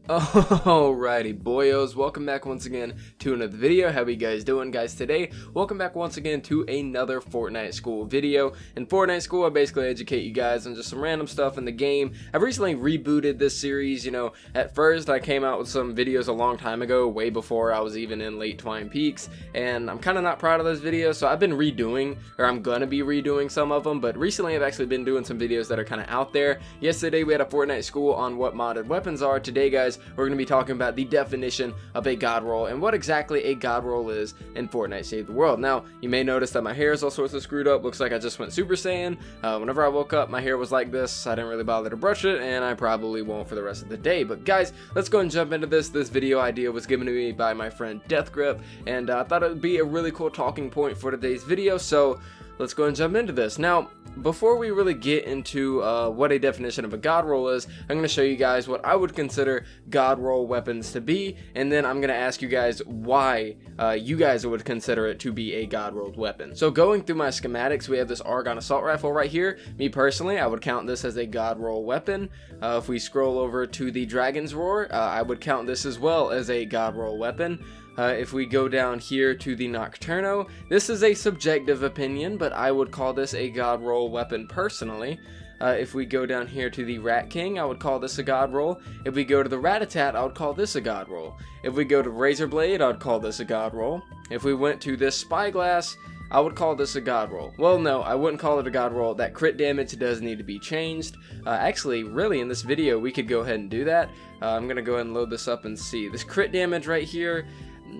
Alrighty boyos, welcome back once again to another video. How you guys doing, guys? Today, welcome back once again to another Fortnite school video. In Fortnite school, I basically educate you guys on just some random stuff in the game. I've recently rebooted this series. At first I came out with some videos a long time ago, way before I was even in late Twine Peaks, and I'm kind of not proud of those videos, so I've been redoing, or I'm gonna be redoing some of them, but recently I've actually been doing some videos that are kind of out there. Yesterday we had a Fortnite school on what modded weapons are. Today, guys, we're going to be talking about the definition of a god roll and what exactly a god roll is in Fortnite Save the World. Now, you may notice that my hair is all sorts of screwed up. Looks like I just went Super Saiyan. Whenever I woke up, my hair was like this. I didn't really bother to brush it, and I probably won't for the rest of the day. But guys, let's go and jump into this. This video idea was given to me by my friend Deathgrip, and I thought it would be a really cool talking point for today's video, so let's go and jump into this. Now, before we really get into what a definition of a god roll is, I'm going to show you guys what I would consider god roll weapons to be, and then I'm going to ask you guys why you guys would consider it to be a god rolled weapon. So going through my schematics, we have this Argon assault rifle right here. Me personally, I would count this as a god roll weapon. If we scroll over to the Dragon's Roar, I would count this as well as a god roll weapon. If we go down here to the Nocturno, this is a subjective opinion, but I would call this a god roll weapon personally. If we go down here to the Rat King, I would call this a god roll. If we go to the Rat-a-tat, I would call this a god roll. If we go to Razor Blade, I would call this a god roll. If we went to this Spyglass, I would call this a god roll. Well, no, I wouldn't call it a god roll. That crit damage does need to be changed. Actually, really, in this video, we could go ahead and do that. I'm going to go ahead and load this up and see. This crit damage right here,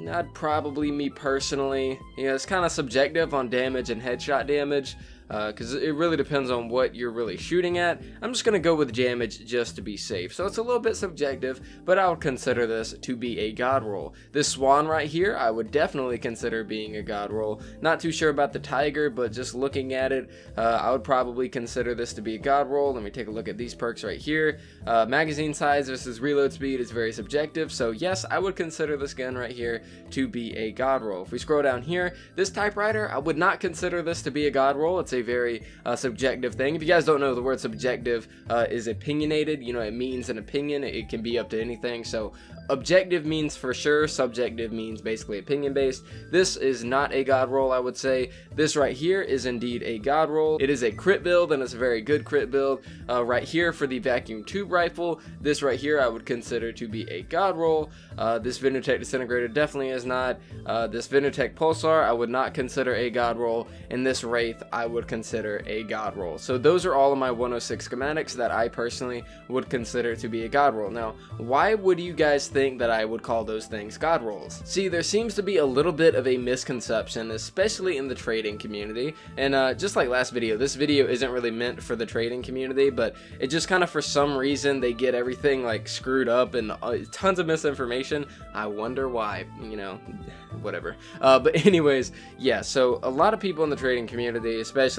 I'd probably, me personally, it's kind of subjective on damage and headshot damage, because it really depends on what you're really shooting at. I'm just going to go with damage just to be safe. So it's a little bit subjective, but I would consider this to be a god roll. This Swan right here, I would definitely consider being a god roll. Not too sure about the Tiger, but just looking at it, I would probably consider this to be a god roll. Let me take a look at these perks right here. Magazine size versus reload speed is very subjective, so yes, I would consider this gun right here to be a god roll. If we scroll down here, this typewriter, I would not consider this to be a god roll. It's a very subjective thing. If you guys don't know, the word subjective is opinionated. It means an opinion. It can be up to anything. So objective means for sure, subjective means basically opinion based. This is not a god roll, I would say. This right here is indeed a god roll. It is a crit build, and it's a very good crit build. Right here for the vacuum tube rifle, this right here I would consider to be a god roll. This Vinotech Disintegrator definitely is not. This Vinotech Pulsar I would not consider a god roll, and this Wraith I would consider a god roll. So those are all of my 106 schematics that I personally would consider to be a god roll. Now, why would you guys think that I would call those things god rolls? See, there seems to be a little bit of a misconception, especially in the trading community, and just like last video, this video isn't really meant for the trading community, but it just kind of, for some reason, they get everything like screwed up and tons of misinformation. I wonder why, whatever. But anyways, yeah, so a lot of people in the trading community, especially,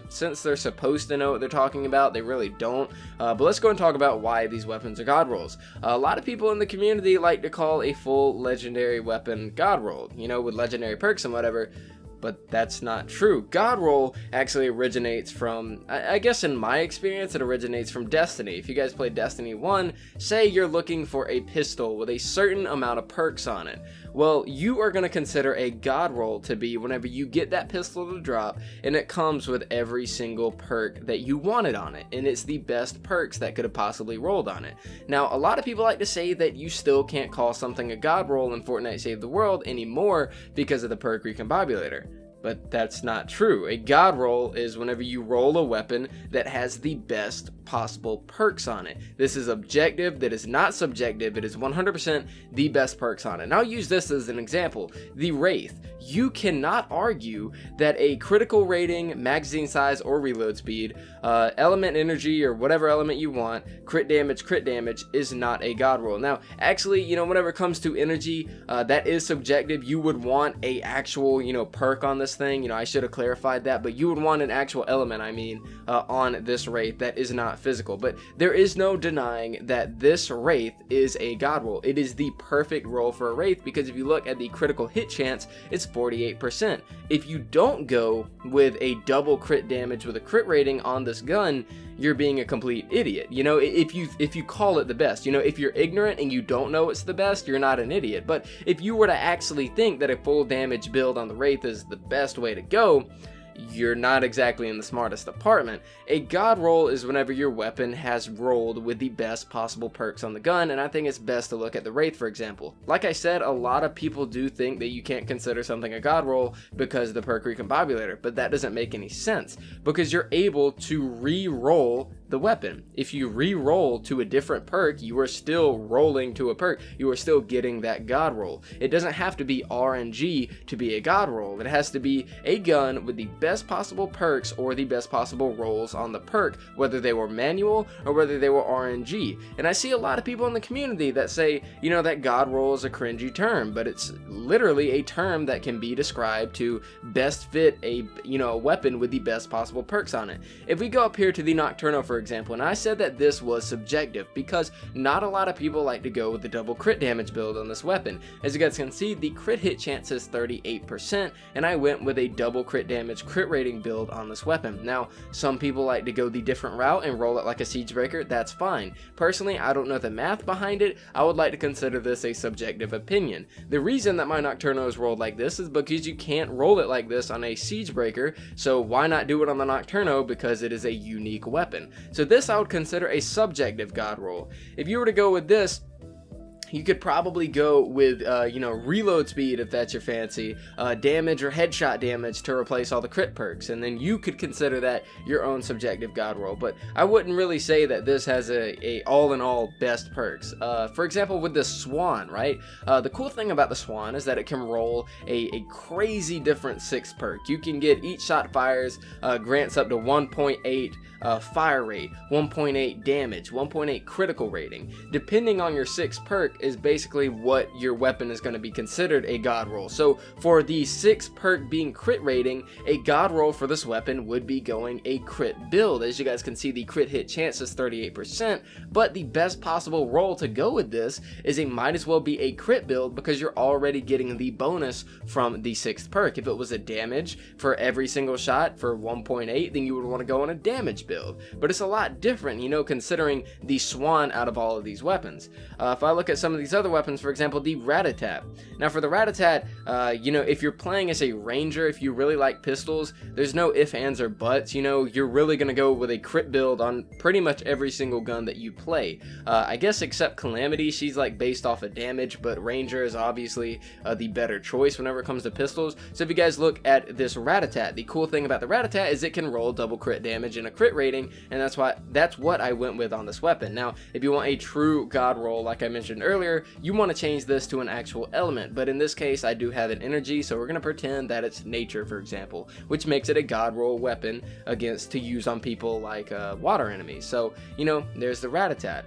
since they're supposed to know what they're talking about, they really don't. But let's go and talk about why these weapons are god rolls. A lot of people in the community like to call a full legendary weapon god roll, with legendary perks and whatever. But that's not true. God roll actually originates from, I guess in my experience, it originates from Destiny. If you guys play Destiny 1, say you're looking for a pistol with a certain amount of perks on it. Well, you are going to consider a god roll to be whenever you get that pistol to drop, and it comes with every single perk that you wanted on it, and it's the best perks that could have possibly rolled on it. Now, a lot of people like to say that you still can't call something a god roll in Fortnite Save the World anymore because of the perk recombobulator. But that's not true. A god roll is whenever you roll a weapon that has the best possible perks on it. This is objective, that is not subjective, it is 100% the best perks on it. And I'll use this as an example. The Wraith. You cannot argue that a critical rating, magazine size, or reload speed, element energy, or whatever element you want, crit damage is not a god roll. Now, actually, whenever it comes to energy, that is subjective. You would want a actual, perk on this thing. I should have clarified that, but you would want an actual element, on this Wraith that is not physical. But there is no denying that this Wraith is a god roll. It is the perfect roll for a Wraith, because if you look at the critical hit chance, it's 48%. If you don't go with a double crit damage with a crit rating on this gun, you're being a complete idiot. You know, if you call it the best, you know, if you're ignorant and you don't know it's the best, you're not an idiot. But if you were to actually think that a full damage build on the Wraith is the best way to go, you're not exactly in the smartest department. A god roll is whenever your weapon has rolled with the best possible perks on the gun, and I think it's best to look at the Wraith, for example. Like I said, a lot of people do think that you can't consider something a god roll because of the perk recombobulator, but that doesn't make any sense, because you're able to re-roll the weapon. If you re-roll to a different perk, you are still rolling to a perk. You are still getting that god roll. It doesn't have to be RNG to be a god roll. It has to be a gun with the best possible perks or the best possible rolls on the perk, whether they were manual or whether they were RNG. And I see a lot of people in the community that say, you know, that god roll is a cringy term, but it's literally a term that can be described to best fit a, you know, a weapon with the best possible perks on it. If we go up here to the Nocturno, for example, and I said that this was subjective because not a lot of people like to go with the double crit damage build on this weapon. As you guys can see, the crit hit chance is 38%, and I went with a double crit damage crit rating build on this weapon. Now, some people like to go the different route and roll it like a siege breaker. That's fine. Personally, I don't know the math behind it. I would like to consider this a subjective opinion. The reason that my Nocturno is rolled like this is because you can't roll it like this on a siege breaker, so why not do it on the Nocturno, because it is a unique weapon. So this I would consider a subjective god roll. If you were to go with this, you could probably go with, you know, reload speed if that's your fancy, damage or headshot damage to replace all the crit perks, and then you could consider that your own subjective god roll. But I wouldn't really say that this has a all-in-all best perks. For example, with the Swan, right? The cool thing about the Swan is that it can roll a crazy different 6 perk. You can get each shot fires, grants up to 1.8 fire rate, 1.8 damage, 1.8 critical rating. Depending on your 6 perk is basically what your weapon is going to be considered a god roll. So for the 6 perk being crit rating, a god roll for this weapon would be going a crit build. As you guys can see, the crit hit chance is 38%, but the best possible roll to go with this is it might as well be a crit build because you're already getting the bonus from the 6th perk. If it was a damage for every single shot for 1.8, then you would want to go on a damage build. But it's a lot different, you know, considering the Swan out of all of these weapons. If I look at some of these other weapons, for example, the Rat-a-tat. Now for the Rat-a-tat, you know, if you're playing as a ranger, if you really like pistols, there's no ifs, ands, or buts. You know, you're really going to go with a crit build on pretty much every single gun that you play. I guess except Calamity, she's like based off of damage, but Ranger is obviously the better choice whenever it comes to pistols. So if you guys look at this Rat-a-tat, the cool thing about the Rat-a-tat is it can roll double crit damage and a crit rating, and that's what I went with on this weapon. Now, if you want a true god roll, like I mentioned earlier, you want to change this to an actual element, but in this case I do have an energy, so we're going to pretend that it's nature, for example, which makes it a god roll weapon against to use on people like water enemies. So, you know, there's the Rat-a-tat.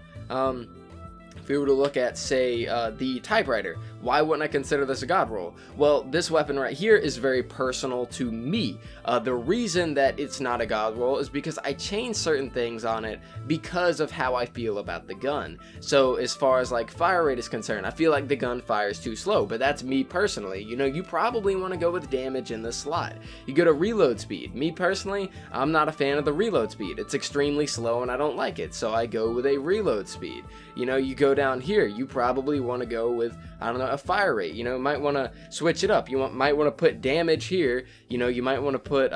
If we were to look at, say, the typewriter, why wouldn't I consider this a god roll? Well, this weapon right here is very personal to me. The reason that it's not a god roll is because I changed certain things on it because of how I feel about the gun. So as far as like fire rate is concerned, I feel like the gun fires too slow, but that's me personally. You know, you probably want to go with damage in this slot. You go to reload speed. Me personally, I'm not a fan of the reload speed. It's extremely slow and I don't like it, so I go with a reload speed. You know, you go down here, you probably want to go with, I don't know, a fire rate. You know, might want to switch it up. You might want to put damage here. You know, you might want to put,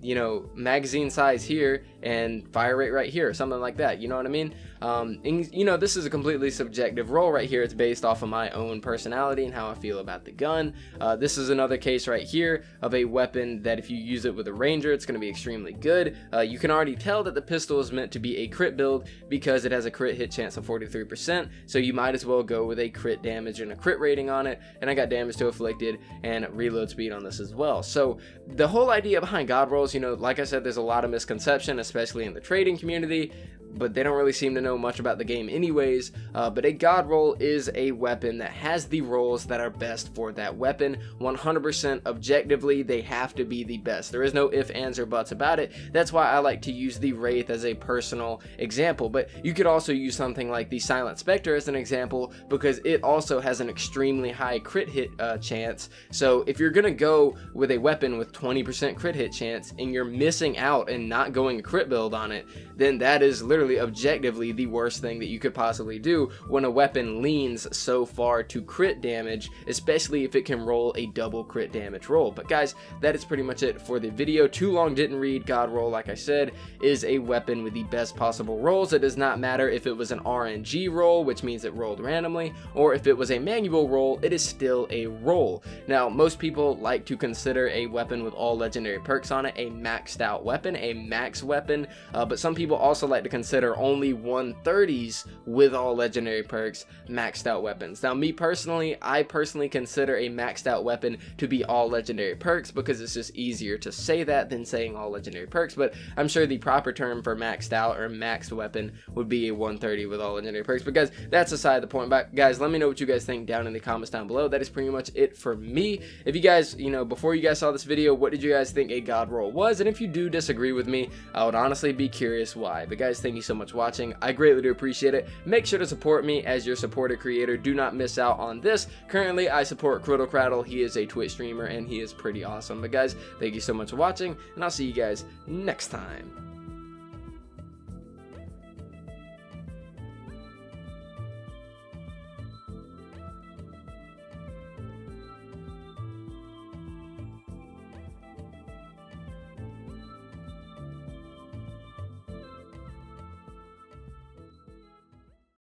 you know, magazine size here and fire rate right here, or something like that. You know what I mean? And, you know, this is a completely subjective roll right here. It's based off of my own personality and how I feel about the gun. This is another case right here of a weapon that if you use it with a ranger, it's going to be extremely good. You can already tell that the pistol is meant to be a crit build because it has a crit hit chance of 43%, so you might as well go with a crit damage and a crit rating on it, and I got damage to afflicted and reload speed on this as well. So the whole idea behind god rolls, you know, like I said, there's a lot of misconception, especially in the trading community. but they don't really seem to know much about the game anyways. But a god roll is a weapon that has the rolls that are best for that weapon. 100% objectively, they have to be the best. There is no ifs, ands, or buts about it. That's why I like to use the Wraith as a personal example, but you could also use something like the Silent Spectre as an example, because it also has an extremely high crit hit chance. So if you're gonna go with a weapon with 20% crit hit chance and you're missing out and not going a crit build on it, then that is literally objectively the worst thing that you could possibly do when a weapon leans so far to crit damage, especially if it can roll a double crit damage roll. But guys, that is pretty much it for the video. Too long didn't read. God roll, like I said, is a weapon with the best possible rolls. It does not matter if it was an RNG roll, which means it rolled randomly, or if it was a manual roll, it is still a roll. Now, most people like to consider a weapon with all legendary perks on it a maxed out weapon, a max weapon, but some people also like to consider only 130s with all legendary perks maxed out weapons. Now, me personally, I personally consider a maxed out weapon to be all legendary perks, because it's just easier to say that than saying all legendary perks. But I'm sure the proper term for maxed out or maxed weapon would be a 130 with all legendary perks. But guys, that's aside the point. But guys, let me know what you guys think down in the comments down below. That is pretty much it for me. If you guys, before you guys saw this video, what did you guys think a god roll was? And if you do disagree with me, I would honestly be curious why. But guys, thank you so much for watching. I greatly do appreciate it. Make sure to support me as your supported creator. Do not miss out on this. Currently, I support Criddlecraddle. He is a Twitch streamer and he is pretty awesome. But guys, thank you so much for watching, and I'll see you guys next time.